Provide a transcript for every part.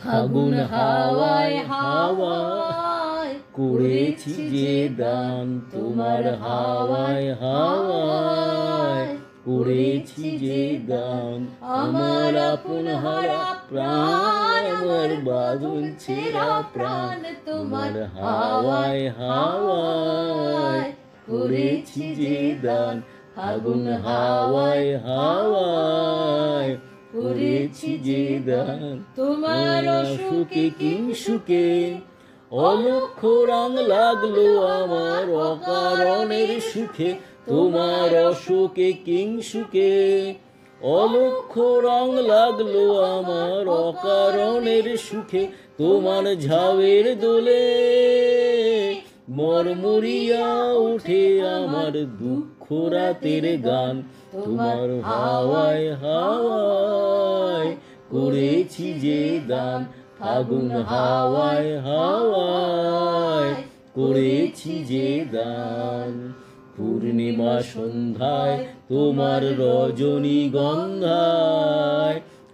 ফাগুন হাওয়ায় হাওয়ায় করেছি যে দান, তোমার হাওয়ায় হাওয়ায় করেছি যে দান। আমার আপন হারা প্রাণ, আমার বাঁধন ছেঁড়া প্রাণ, তোমার হাওয়ায় হাওয়ায় করেছি যে দান। ফাগুন হাওয়ায় হাওয়ায় করেছি যে দান। তোমার অসুখে কিংসুকে অলক্ষ রং লাগলো আমার অকারণের সুখে, তোমার অসুখে কিংসুকে অলক্ষ রং লাগলো আমার অকারণের সুখে। তোমার ঝাউয়ের দোলে মরমরিয়া উঠে আমার দুঃখ রাতের গান, তোমার হাওয়ায় হাওয়ায় করেছি যে দান। ফাগুন হাওয়ায় হাওয়ায় করেছি যে দান। পূর্ণিমা সন্ধ্যায় তোমার রজনীগন্ধায়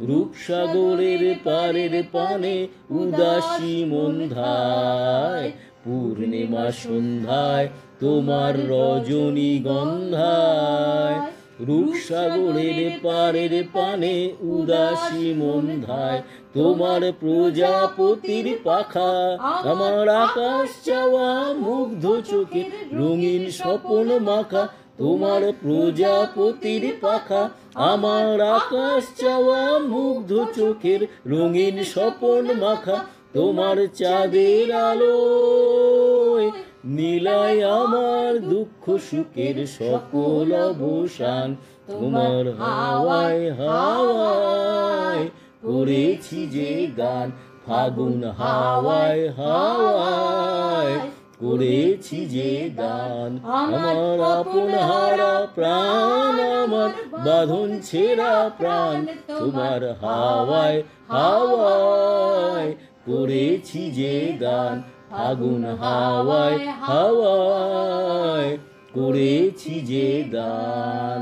রূপসাগরের পারের পানে উদাসী মন্ধায়। পূর্ণিমা সন্ধ্যায় তোমার রজনীগন্ধায় রূপসাগরের পারের পানে উদাসী মন্ধায়। তোমার প্রজাপতির পাখা আমার আকাশ চাওয়া মুগ্ধ চোখে রঙিন স্বপন মাখা, তোমার প্রজাপতির পাখা আমার আকাশ চাওয়া মুগ্ধ চোখের রঙিন স্বপন মাখা। তোমার চাঁদের আলোয় নীলায় আমার দুঃখ সুখের সকল অবসান, তোমার হাওয়ায় হাওয়ায় করেছি যে গান। ফাগুন হাওয়ায় হাওয়ায় করেছি যে দান। আমার আপন হারা প্রাণ, আমার বাঁধন ছেঁড়া প্রাণ, তোমার হাওয়ায় হাওয়ায় করেছি যে দান। ফাগুন হাওয়ায় হাওয়ায় করেছি যে দান।